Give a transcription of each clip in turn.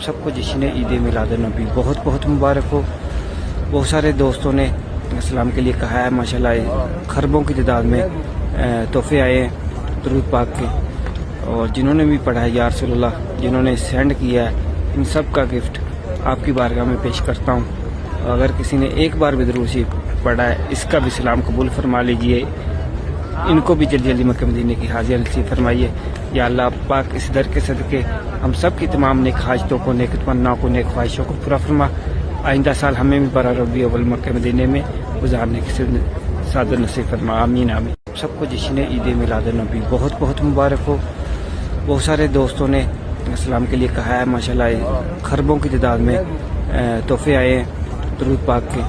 سب کو جشن عید میلاد النبی بہت بہت مبارک ہو۔ بہت سارے دوستوں نے اسلام کے لیے کہا ہے، ماشاءاللہ خربوں کی تعداد میں تحفے آئے ہیں درود پاک کے، اور جنہوں نے بھی پڑھا ہے یا رسول اللہ، جنہوں نے سینڈ کیا ہے، ان سب کا گفٹ آپ کی بارگاہ میں پیش کرتا ہوں۔ اگر کسی نے ایک بار بھی درود شریف پڑھا ہے، اس کا بھی سلام قبول فرما لیجئے، ان کو بھی جلدی جلدی مکہ مدینے کی حاضری نصیب فرمائیے۔ یا اللہ پاک اس در کے صدقے ہم سب کی تمام نیک حاجتوں کو، نیک تمناؤں کو، نیک خواہشوں کو پورا فرما۔ آئندہ سال ہمیں بھی برا ربیع اول مکہ مدینے میں گزارنے کی سعادت نصیب فرما، آمین آمین۔ سب کو جشن عید میلاد النبی بہت بہت مبارک ہو۔ بہت سارے دوستوں نے اسلام کے لیے کہا ہے، ماشاءاللہ خربوں کی تعداد میں تحفے آئے ہیں درود پاک کے،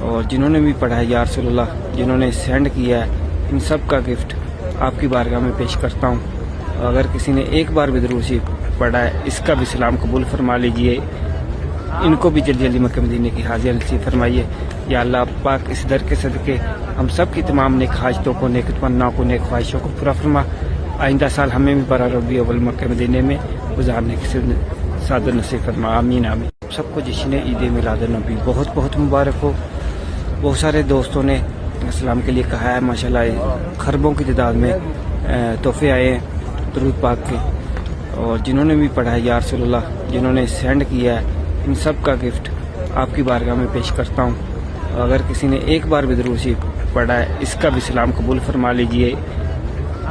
اور جنہوں نے بھی پڑھا ہے یا رسول اللہ، جنہوں نے سینڈ کیا ہے، ان سب کا گفٹ آپ کی بارگاہ میں پیش کرتا ہوں۔ اگر کسی نے ایک بار بھی درود شریف پڑھا ہے، اس کا بھی سلام قبول فرما لیجئے، ان کو بھی جلدی جلدی مکہ مدینے کی حاضری نصیب فرمائیے۔ یا اللہ پاک اس در کے صدقے ہم سب کی تمام نیک حاجتوں کو، نیک تمناؤں کو، نیک خواہشوں کو پورا فرما۔ آئندہ سال ہمیں بھی برا ربیع اول مکہ مدینے میں گزارنے کی سعادت نصیب فرما، آمین آمین۔ سب کو جشن عید میلاد النبی بہت بہت مبارک ہو۔ بہت سارے دوستوں نے اسلام کے لیے کہا ہے، ماشاءاللہ خربوں کی تعداد میں تحفے آئے ہیں درود پاک کے، اور جنہوں نے بھی پڑھا ہے یا رسول اللہ، جنہوں نے سینڈ کیا ہے، ان سب کا گفٹ آپ کی بارگاہ میں پیش کرتا ہوں۔ اگر کسی نے ایک بار بھی درود شریف پڑھا ہے، اس کا بھی سلام قبول فرما لیجئے،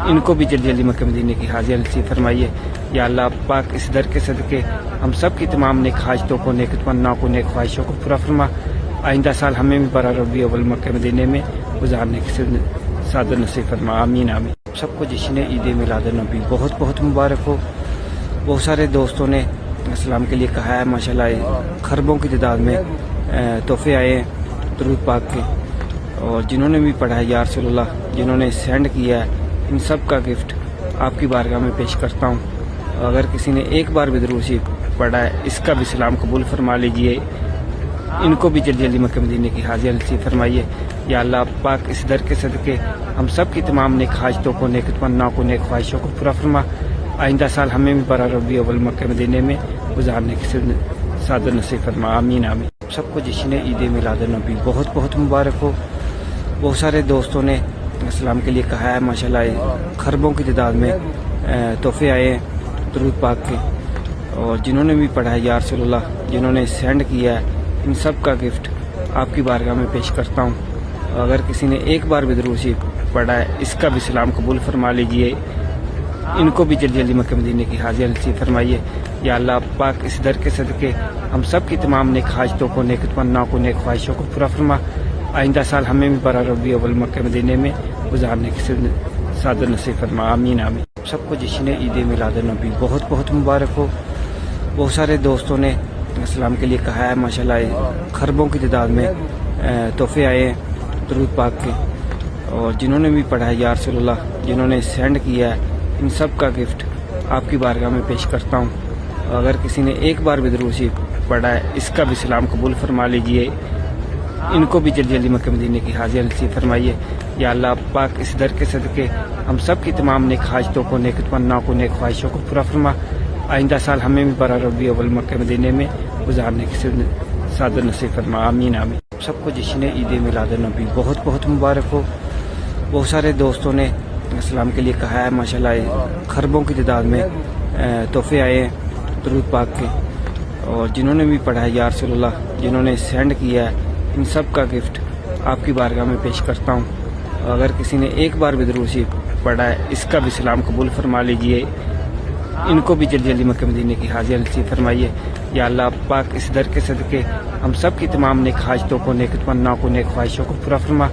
ان کو بھی جلدی جلدی مکہ مدینے کی حاضری نصیب فرمائیے۔ یا اللہ پاک اس در کے صدقے ہم سب کی تمام نیک حاجتوں کو، نیک تمناؤں کو، نیک خواہشوں کو پورا فرما۔ آئندہ سال ہمیں بھی برا ربیع اول مکہ مدینے میں گزارنے کی سعادت نصیب فرما، آمین آمین۔ سب کو جشن عید میلاد النبی بہت بہت مبارک ہو۔ بہت سارے دوستوں نے اسلام کے لیے کہا ہے، ماشاءاللہ خربوں کی تعداد میں تحفے آئے ہیں درود پاک کے، اور جنہوں نے بھی پڑھا ہے یا رسول اللہ، جنہوں نے سینڈ کیا ہے، ان سب کا گفٹ آپ کی بارگاہ میں پیش کرتا ہوں۔ اگر کسی نے ایک بار بھی درود شریف پڑھا ہے، اس کا بھی سلام قبول فرما لیجئے، ان کو بھی جلدی جلدی مکہ مدینے کی حاضری نصیب فرمائیے۔ یا اللہ پاک اس در کے صدقے ہم سب کی تمام نیک حاجتوں کو، نیک تمناؤں کو، نیک خواہشوں کو پورا فرما۔ آئندہ سال ہمیں بھی برا ربیع اول مکہ مدینے میں گزارنے کی سعادت نصیب فرما، آمین آمین۔ سب کو جشن عید میلاد النبی بہت بہت مبارک ہو۔ بہت سارے دوستوں نے اسلام کے لیے کہا ہے، ماشاءاللہ خربوں کی تعداد میں تحفے آئے ہیں درود پاک کے، اور جنہوں نے بھی پڑھا ہے یا رسول اللہ، جنہوں نے سینڈ کیا ہے، ان سب کا گفٹ آپ کی بارگاہ میں پیش کرتا ہوں۔ اگر کسی نے ایک بار بھی درود شریف پڑھا ہے، اس کا بھی سلام قبول فرما لیجئے، ان کو بھی جلدی جلدی مکہ مدینے کی حاضری نصیب فرمائیے۔ یا اللہ پاک اس در کے صدقے ہم سب کی تمام نیک حاجتوں کو، نیک تمناؤں کو، نیک خواہشوں کو پورا فرما۔ آئندہ سال ہمیں بھی برا ربیع اول مکہ مدینے میں گزارنے کی سعادت نصیب فرما، آمین آمین۔ سب کو جشن عید میلاد النبی بہت بہت مبارک ہو۔ بہت سارے دوستوں نے اسلام کے لیے کہا ہے، ماشاءاللہ خربوں کی تعداد میں تحفے آئے ہیں درود پاک کے، اور جنہوں نے بھی پڑھا ہے یا رسول اللہ، جنہوں نے سینڈ کیا ہے، ان سب کا گفٹ آپ کی بارگاہ میں پیش کرتا ہوں۔ اگر کسی نے ایک بار بھی درود شریف پڑھا ہے، اس کا بھی سلام قبول فرما لیجئے، ان کو بھی جلدی جلدی مکہ مدینے کی حاضری نصیب فرمائیے۔ یا اللہ پاک اس در کے صدقے ہم سب کی تمام نیک حاجتوں کو، نیک تمناؤں کو، نیک خواہشوں کو پورا فرما۔ آئندہ سال ہمیں بھی برا ربیع اول مکہ مدینے میں گزارنے کی سعادت نصیب فرما، آمین آمین۔ سب کو جشن عید میلاد النبی بہت بہت مبارک ہو۔ بہت سارے دوستوں نے اسلام کے لیے کہا ہے، ماشاءاللہ خربوں کی تعداد میں تحفے آئے ہیں درود پاک کے، اور جنہوں نے بھی پڑھا ہے یا رسول اللہ، جنہوں نے سینڈ کیا ہے، ان سب کا گفٹ آپ کی بارگاہ میں پیش کرتا ہوں۔ اگر کسی نے ایک بار بھی درود شریف پڑھا ہے، اس کا بھی سلام قبول فرما لیجئے، ان کو بھی جلدی جلدی مکہ مدینے کی حاضری نصیب فرمائیے۔ یا اللہ پاک اس در کے صدقے ہم سب کی تمام نیک حاجتوں کو، نیک تمناؤں کو، نیک خواہشوں کو پورا فرما۔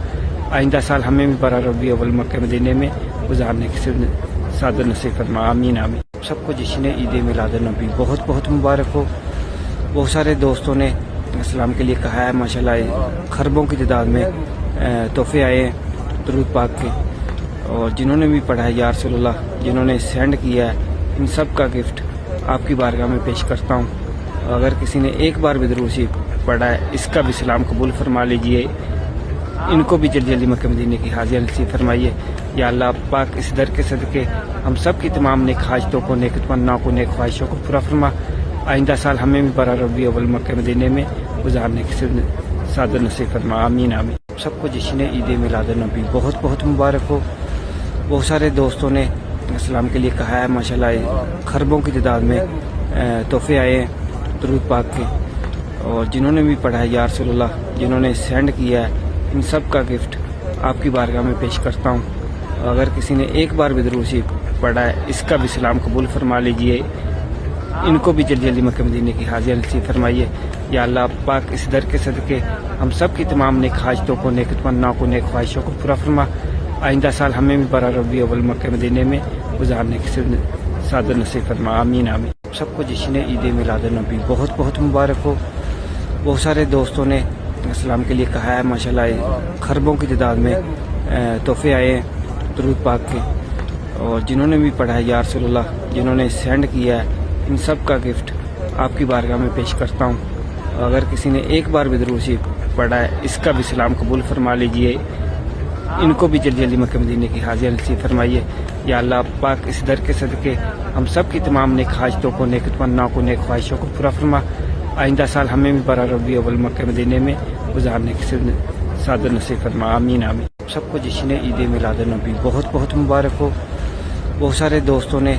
آئندہ سال ہمیں بھی برا ربیع اول مکہ مدینے میں گزارنے کی سعادت نصیب فرما، آمین آمین۔ سب کو جشن عید میلاد النبی بہت بہت مبارک ہو۔ بہت سارے دوستوں نے اسلام کے لیے کہا ہے، ماشاءاللہ خربوں کی تعداد میں تحفے آئے ہیں درود پاک کے، اور جنہوں نے بھی پڑھا ہے یا رسول اللہ، جنہوں نے سینڈ کیا ہے، ان سب کا گفٹ آپ کی بارگاہ میں پیش کرتا ہوں۔ اگر کسی نے ایک بار بھی درود شریف پڑھا ہے، اس کا بھی سلام قبول فرما لیجئے، ان کو بھی جلدی جلدی مکہ مدینے کی حاضری نصیب فرمائیے۔ یا اللہ پاک اس در کے صدقے ہم سب کی تمام نیک حاجتوں کو، نیک تمناؤں کو، نیک خواہشوں کو پورا فرما۔ آئندہ سال ہمیں بھی برا ربیع اول مکہ مدینے میں گزارنے کی سعادت نصیب فرما، آمین آمین۔ سب کو جشن عید میلاد النبی بہت بہت مبارک ہو۔ بہت سارے دوستوں نے اسلام کے لیے کہا ہے، ماشاءاللہ خربوں کی تعداد میں تحفے آئے ہیں درود پاک کے، اور جنہوں نے بھی پڑھا ہے یا رسول اللہ، جنہوں نے سینڈ کیا ہے، ان سب کا گفٹ آپ کی بارگاہ میں پیش کرتا ہوں۔ اگر کسی نے ایک بار بھی درود شریف پڑھا ہے، اس کا بھی سلام قبول فرما لیجئے، ان کو بھی جلدی جلدی مکہ مدینے کی حاضری نصیب فرمائیے۔ یا اللہ پاک اس در کے صدقے ہم سب کی تمام نیک حاجتوں کو، نیک تمناؤں کو، نیک خواہشوں کو پورا فرما۔ آئندہ سال ہمیں بھی برا ربیع اول مکہ مدینے میں گزارنے کی سعادت نصیب فرما، آمین آمین۔ سب کو جشن عید میلاد النبی بہت بہت مبارک ہو۔ بہت سارے دوستوں نے اسلام کے لیے کہا ہے، ماشاءاللہ خربوں کی تعداد میں تحفے آئے ہیں درود پاک کے، اور جنہوں نے بھی پڑھا ہے یا رسول اللہ، جنہوں نے سینڈ کیا ہے، ان سب کا گفٹ آپ کی بارگاہ میں پیش کرتا ہوں۔ اگر کسی نے ایک بار بھی درود شریف پڑھا ہے، اس کا بھی سلام قبول فرما لیجئے، ان کو بھی جلدی جلدی مکہ مدینے کی حاضری نصیب فرمائیے۔ یا اللہ پاک اس در کے صدقے ہم سب کی تمام نیک حاجتوں کو، نیک تمناؤں کو، نیک خواہشوں کو پورا فرما۔ آئندہ سال ہمیں بھی برا ربیع اول مکہ مدینے میں گزارنے کی سعادت نصیب فرما، آمین آمین۔ سب کو جشن عید میلاد النبی بہت بہت مبارک ہو۔ بہت سارے دوستوں نے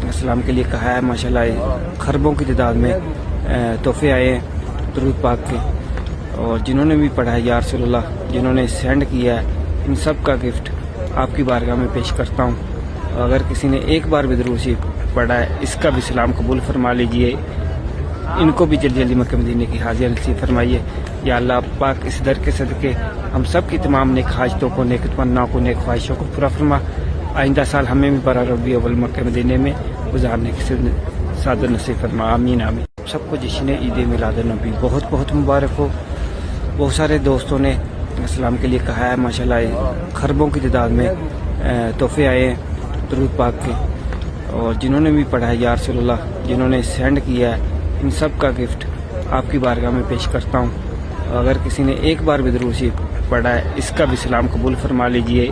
اسلام کے لیے کہا ہے، ماشاءاللہ خربوں کی تعداد میں تحفے آئے ہیں درود پاک کے، اور جنہوں نے بھی پڑھا ہے یا رسول اللہ، جنہوں نے سینڈ کیا ہے، ان سب کا گفٹ آپ کی بارگاہ میں پیش کرتا ہوں۔ اگر کسی نے ایک بار بھی درود شریف پڑھا ہے، اس کا بھی سلام قبول فرما لیجئے، ان کو بھی جلدی جلدی مکہ مدینے کی حاضری نصیب فرمائیے۔ یا اللہ پاک اس در کے صدقے ہم سب کی تمام نیک حاجتوں کو، نیک تمناؤں کو، نیک خواہشوں کو پورا فرما۔ آئندہ سال ہمیں بھی برا ربیع اول مکہ مدینے میں گزارنے کی سعادت نصیب فرما، آمین آمین۔ سب کو جشن عید میلاد النبی بہت بہت مبارک ہو۔ بہت سارے دوستوں نے اسلام کے لیے کہا ہے، ماشاءاللہ خربوں کی تعداد میں تحفے آئے ہیں درود پاک کے، اور جنہوں نے بھی پڑھا ہے یا رسول اللہ، جنہوں نے سینڈ کیا ہے، ان سب کا گفٹ آپ کی بارگاہ میں پیش کرتا ہوں۔ اگر کسی نے ایک بار بھی درود شریف پڑھا ہے، اس کا بھی سلام قبول فرما لیجئے،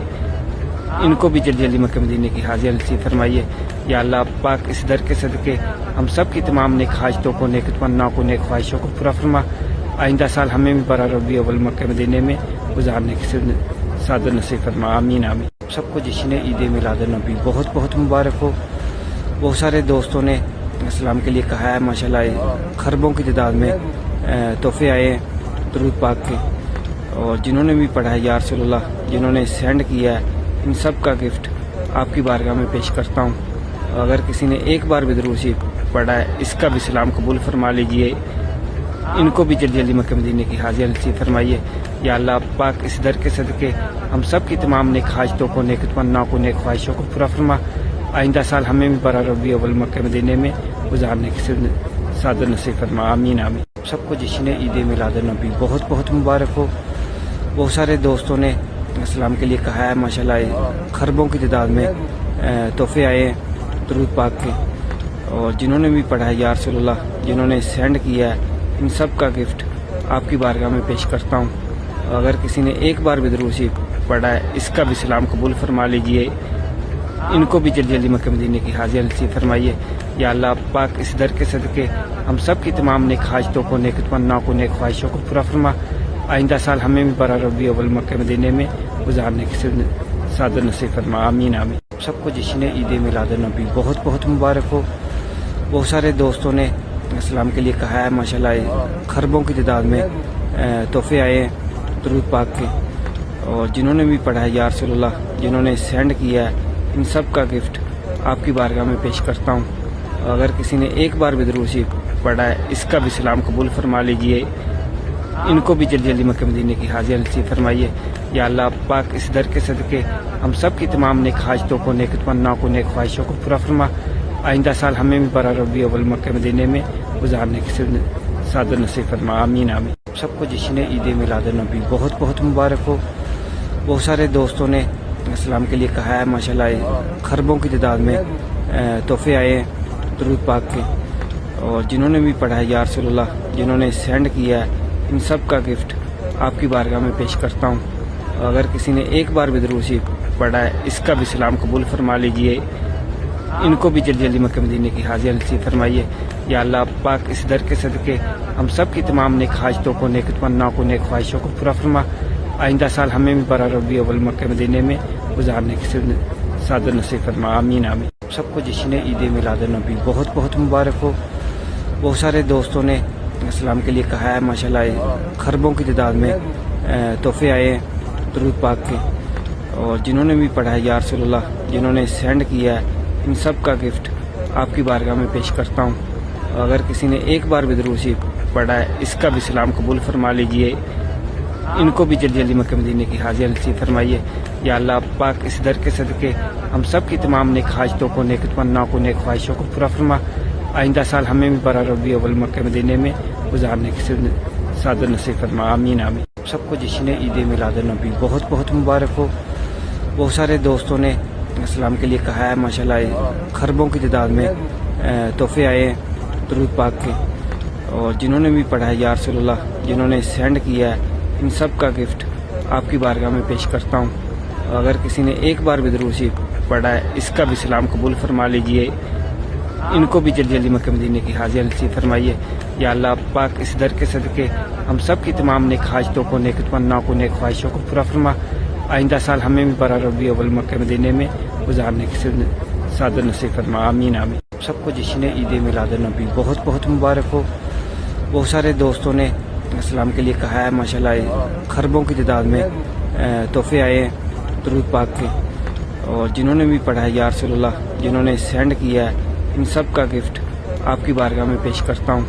ان کو بھی جلدی جلدی مکہ مدینے کی حاضری نصیب فرمائیے۔ یا اللہ پاک اس در کے صدقے ہم سب کی تمام نیک حاجتوں کو، نیک تمناؤں کو، نیک خواہشوں کو پورا فرما۔ آئندہ سال ہمیں بھی برا ربیع اول مکہ مدینے میں گزارنے کی سعادت نصیب فرما، آمین آمین۔ سب کو جشن عید میلاد النبی بہت بہت مبارک ہو۔ بہت سارے دوستوں نے اسلام کے لیے کہا ہے، ماشاءاللہ خربوں کی تعداد میں تحفے آئے ہیں درود پاک کے، اور جنہوں نے بھی پڑھا ہے یا رسول اللہ، جنہوں نے سینڈ کیا ہے، ان سب کا گفٹ آپ کی بارگاہ میں پیش کرتا ہوں۔ اگر کسی نے ایک بار بھی درود شریف پڑھا ہے، اس کا بھی سلام قبول فرما لیجئے، ان کو بھی جلدی جلدی مکہ مدینے کی حاضری نصیب فرمائیے۔ یا اللہ پاک اس در کے صدقے ہم سب کی تمام نیک حاجتوں کو، نیک تمناؤں کو، نیک خواہشوں کو پورا فرما۔ آئندہ سال ہمیں بھی برا ربیع اول مکہ مدینے میں گزارنے کی سعادت نصیب فرما، آمین آمین۔ سب کو جشن عید میلاد النبی بہت بہت مبارک ہو۔ بہت سارے دوستوں نے اسلام کے لیے کہا ہے، ماشاءاللہ خربوں کی تعداد میں تحفے آئے ہیں درود پاک کے، اور جنہوں نے بھی پڑھا ہے یا رسول اللہ، جنہوں نے سینڈ کیا ہے، ان سب کا گفٹ آپ کی بارگاہ میں پیش کرتا ہوں۔ اگر کسی نے ایک بار بھی درود شریف پڑھا ہے، اس کا بھی سلام قبول فرما لیجئے، ان کو بھی جلدی جلدی مکہ مدینے کی حاضری نصیب فرمائیے۔ یا اللہ پاک اس در کے صدقے ہم سب کی تمام نیک حاجتوں کو، نیک تمناؤں کو، نیک خواہشوں کو پورا فرما۔ آئندہ سال ہمیں بھی برا ربیع اول مکہ مدینے میں گزارنے کی سعادت نصیب فرما، آمین آمین۔ سب کو جشن عید میلاد النبی بہت بہت مبارک ہو۔ بہت سارے دوستوں نے اسلام کے لیے کہا ہے، ماشاءاللہ خربوں کی تعداد میں تحفے آئے ہیں درود پاک کے، اور جنہوں نے بھی پڑھا ہے یا رسول اللہ، جنہوں نے سینڈ کیا ہے، ان سب کا گفٹ آپ کی بارگاہ میں پیش کرتا ہوں۔ اگر کسی نے ایک بار بھی درود شریف پڑھا ہے، اس کا بھی سلام قبول فرما لیجئے، ان کو بھی جلدی جلدی مکہ مدینے کی حاضری نصیب فرمائیے۔ یا اللہ پاک اس در کے صدقے ہم سب کی تمام نیک حاجتوں کو، نیک تمناؤں کو، نیک خواہشوں کو پورا فرما۔ آئندہ سال ہمیں بھی برا ربیع اول مکہ مدینے میں گزارنے کی سعادت نصیب فرما، آمین آمین۔ سب کو جشن عید میلاد النبی بہت بہت مبارک ہو۔ بہت سارے دوستوں نے اسلام کے لیے کہا ہے، ماشاءاللہ خربوں کی تعداد میں تحفے آئے ہیں درود پاک کے، اور جنہوں نے بھی پڑھا ہے یا رسول اللہ، جنہوں نے سینڈ کیا ہے، ان سب کا گفٹ آپ کی بارگاہ میں پیش کرتا ہوں۔ اگر کسی نے ایک بار بھی درود شریف پڑھا ہے، اس کا بھی سلام قبول فرما لیجئے، ان کو بھی جلدی جلدی مکہ مدینے کی حاضری نصیب فرمائیے۔ یا اللہ پاک اس در کے صدقے ہم سب کی تمام نیک حاجتوں کو، نیک تمناؤں کو، نیک خواہشوں کو پورا فرما۔ آئندہ سال ہمیں بھی برا ربیع اول مکہ مدینے میں گزارنے کی سعادت نصیب فرما، آمین آمین۔ سب کو جشن عید میلاد النبی بہت بہت مبارک ہو۔ بہت سارے دوستوں نے اسلام کے لیے کہا ہے، ماشاءاللہ خربوں کی تعداد میں تحفے آئے ہیں درود پاک کے، اور جنہوں نے بھی پڑھا ہے یا رسول اللہ، جنہوں نے سینڈ کیا ہے، ان سب کا گفٹ آپ کی بارگاہ میں پیش کرتا ہوں۔ اگر کسی نے ایک بار بھی درود شریف پڑھا ہے، اس کا بھی سلام قبول فرما لیجئے، ان کو بھی جلدی جلدی مکہ مدینے کی حاضری نصیب فرمائیے۔ یا اللہ پاک اس در کے صدقے ہم سب کی تمام نیک حاجتوں کو، نیک تمناؤں کو، نیک خواہشوں کو پورا فرما۔ آئندہ سال ہمیں بھی برا ربیع اول مکہ مدینے میں گزارنے کی سعادت نصیب فرما، آمین آمین۔ سب کو جشن عید میلاد النبی بہت بہت مبارک ہو۔ بہت سارے دوستوں نے اسلام کے لیے کہا ہے، ماشاءاللہ خربوں کی تعداد میں تحفے آئے ہیں درود پاک کے، اور جنہوں نے بھی پڑھا ہے یا رسول اللہ، جنہوں نے سینڈ کیا ہے، ان سب کا گفٹ آپ کی بارگاہ میں پیش کرتا ہوں۔ اگر کسی نے ایک بار بھی درود شریف پڑھا ہے، اس کا بھی سلام قبول فرما لیجئے، ان کو بھی جلدی جلدی مکہ مدینے کی حاضری نصیب فرمائیے۔ یا اللہ پاک اس در کے صدقے ہم سب کی تمام نیک حاجتوں کو، نیک تمناؤں کو، نیک خواہشوں کو پورا فرما۔ آئندہ سال ہمیں بھی برا ربیع اول مکہ مدینے میں گزارنے کی سعادت نصیب فرما، آمین آمین۔ سب کو جشن عید میلاد النبی بہت بہت مبارک ہو۔ بہت سارے دوستوں نے اسلام کے لیے کہا ہے، ماشاءاللہ خربوں کی تعداد میں تحفے آئے ہیں درود پاک کے، اور جنہوں نے بھی پڑھا ہے یا رسول اللہ، جنہوں نے سینڈ کیا ہے، ان سب کا گفٹ آپ کی بارگاہ میں پیش کرتا ہوں۔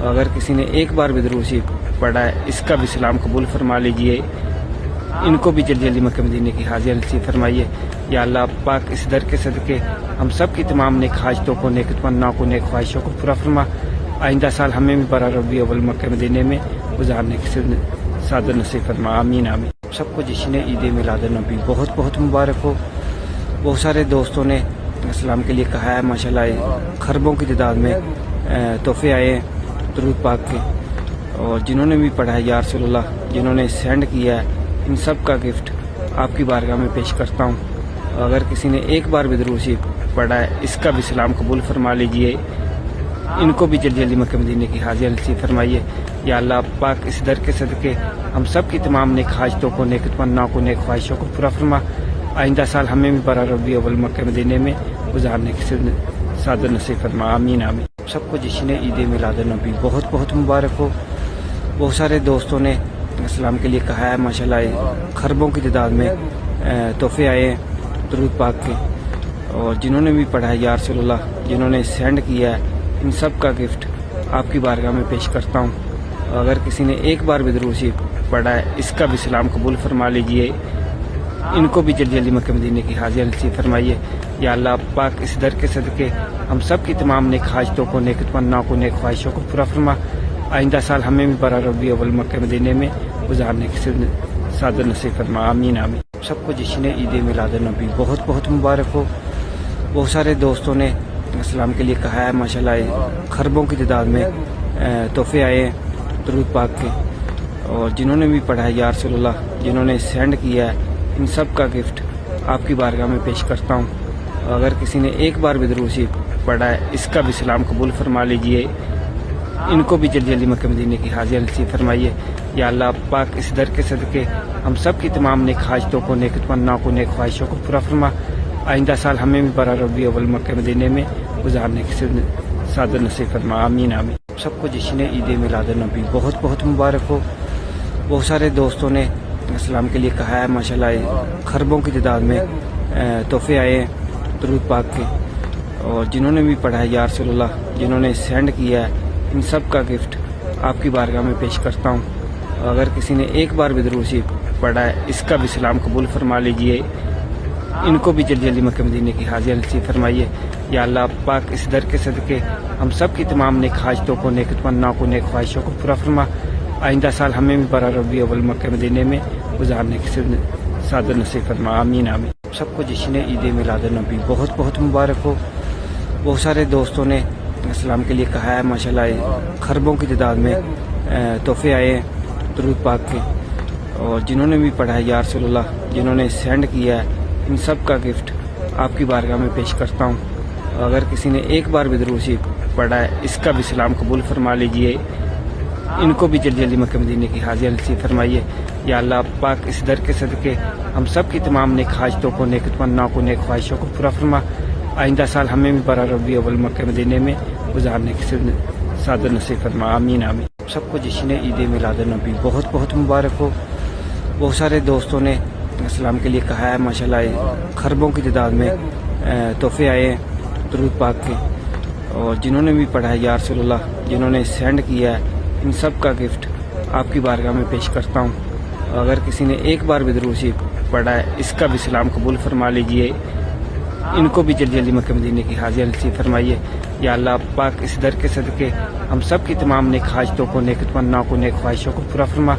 اگر کسی نے ایک بار بھی درود شریف پڑھا ہے، اس کا بھی سلام قبول فرما لیجئے، ان کو بھی جلدی جلدی مکہ مدینے کی حاضری نصیب فرمائیے۔ یا اللہ پاک اس در کے صدقے ہم سب کی تمام نیک حاجتوں کو، نیک تمناؤں کو، نیک خواہشوں کو پورا فرما۔ آئندہ سال ہمیں بھی برا ربیع اول مکہ مدینے میں گزارنے کی سعادت نصیب فرما، آمین آمین۔ سب کو جشن عید میلاد النبی بہت بہت مبارک ہو۔ بہت سارے دوستوں نے اسلام کے لیے کہا ہے، ماشاءاللہ خربوں کی تعداد میں تحفے آئے ہیں درود پاک کے، اور جنہوں نے بھی پڑھا ہے یا رسول اللہ، جنہوں نے سینڈ کیا ہے، ان سب کا گفٹ آپ کی بارگاہ میں پیش کرتا ہوں۔ اگر کسی نے ایک بار بھی درود شریف پڑھا ہے، اس کا بھی سلام قبول فرما لیجئے، ان کو بھی جلدی جلدی مکہ مدینے کی حاضری نصیب فرمائیے۔ یا اللہ پاک اس در کے صدقے ہم سب کی تمام نیک حاجتوں کو، نیک تمناؤں کو، نیک خواہشوں کو پورا فرما۔ آئندہ سال ہمیں بھی برا ربیع اول مکہ مدینے میں گزارنے کی سعادت نصیب فرما، آمین آمین۔ سب کو جشن عید میلاد النبی بہت بہت مبارک ہو۔ بہت سارے دوستوں نے اسلام کے لیے کہا ہے، ماشاءاللہ خربوں کی تعداد میں تحفے آئے ہیں درود پاک کے، اور جنہوں نے بھی پڑھا ہے یا رسول اللہ، جنہوں نے سینڈ کیا ہے، ان سب کا گفٹ آپ کی بارگاہ میں پیش کرتا ہوں۔ اگر کسی نے ایک بار بھی درود شریف پڑھا ہے، اس کا بھی سلام قبول فرما لیجئے، ان کو بھی جلدی جلدی مکہ مدینے کی حاضری نصیب فرمائیے۔ یا اللہ پاک اس در کے صدقے ہم سب کی تمام نیک حاجتوں کو، نیک تمناؤں کو، نیک خواہشوں کو پورا فرما۔ آئندہ سال ہمیں بھی برا ربیع اول مکہ مدینے میں گزارنے کی سعادت نصیب فرما، آمین آمین۔ سب کو جشن عید میلاد النبی بہت بہت مبارک ہو۔ بہت سارے دوستوں نے اسلام کے لیے کہا ہے، ماشاءاللہ خربوں کی تعداد میں تحفے آئے ہیں درود پاک کے، اور جنہوں نے بھی پڑھا ہے یا رسول اللہ، جنہوں نے سینڈ کیا ہے، ان سب کا گفٹ آپ کی بارگاہ میں پیش کرتا ہوں۔ اگر کسی نے ایک بار بھی درود شریف پڑھا ہے، اس کا بھی سلام قبول فرما لیجئے، ان کو بھی جلدی جلدی مکہ مدینے کی حاضری نصیب فرمائیے۔ یا اللہ پاک اس در کے صدقے ہم سب کی تمام نیک حاجتوں کو، نیک تمناؤں کو، نیک خواہشوں کو پورا فرما۔ آئندہ سال ہمیں بھی برا ربیع اول مکہ مدینے میں گزارنے کی سعادت نصیب فرما، آمین آمین۔ سب کو جشن عید میلاد النبی بہت بہت مبارک ہو۔ بہت سارے دوستوں نے اسلام کے لیے کہا ہے، ماشاءاللہ خربوں کی تعداد میں تحفے آئے ہیں درود پاک کے، اور جنہوں نے بھی پڑھا ہے یا رسول اللہ، جنہوں نے سینڈ کیا ہے، ان سب کا گفٹ آپ کی بارگاہ میں پیش کرتا ہوں۔ اگر کسی نے ایک بار بھی درود شریف پڑھا ہے، اس کا بھی سلام قبول فرما لیجئے، ان کو بھی جلدی جلدی مکہ مدینے کی حاضری نصیب فرمائیے۔ یا اللہ پاک اس در کے صدقے ہم سب کی تمام نیک حاجتوں کو، نیک تمناؤں کو، نیک خواہشوں کو پورا فرما۔ آئندہ سال ہمیں بھی برا ربیع اول مکہ مدینے میں گزارنے کی سعادت نصیب فرما، آمین آمین۔ سب کو جشن عید میلاد النبی بہت بہت مبارک ہو۔ بہت سارے دوستوں نے اسلام کے لیے کہا ہے، ماشاءاللہ خربوں کی تعداد میں تحفے آئے ہیں درود پاک کے، اور جنہوں نے بھی پڑھا ہے یا رسول اللہ، جنہوں نے سینڈ کیا ہے، ان سب کا گفٹ آپ کی بارگاہ میں پیش کرتا ہوں۔ اگر کسی نے ایک بار بھی درود شریف پڑھا ہے اس کا بھی سلام قبول فرما لیجئے، ان کو بھی جلدی جلدی مکہ مدینے کی حاضری نصیب فرمائیے۔ یا اللہ پاک اس در کے صدقے ہم سب کی تمام نیک حاجتوں کو، نیک تمناؤں کو، نیک خواہشوں کو پورا فرما۔ آئندہ سال ہمیں بھی برا ربیع اول مکہ مدینے میں گزارنے کی سعادت نصیب فرما، آمین آمین۔ سب کو جشن عید میلاد النبی بہت بہت مبارک ہو۔ بہت سارے دوستوں نے اسلام کے لیے کہا ہے، ماشاءاللہ خربوں کی تعداد میں تحفے آئے ہیں درود پاک کے، اور جنہوں نے بھی پڑھا ہے یا رسول اللہ، جنہوں نے سینڈ کیا ہے، ان سب کا گفٹ آپ کی بارگاہ میں پیش کرتا ہوں۔ اگر کسی نے ایک بار بھی درود شریف پڑھا ہے اس کا بھی سلام قبول فرما لیجئے، ان کو بھی جلدی جلدی مکہ مدینے کی حاضری نصیب فرمائیے۔ یا اللہ پاک اس در کے صدقے ہم سب کی تمام نیک حاجتوں کو، نیک تمناؤں کو، نیک خواہشوں کو پورا فرما۔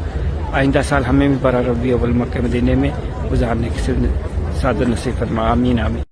آئندہ سال ہمیں بھی برا ربیع اول مکہ مدینے میں گزارنے کی سعادت نصیب فرما، آمین آمین۔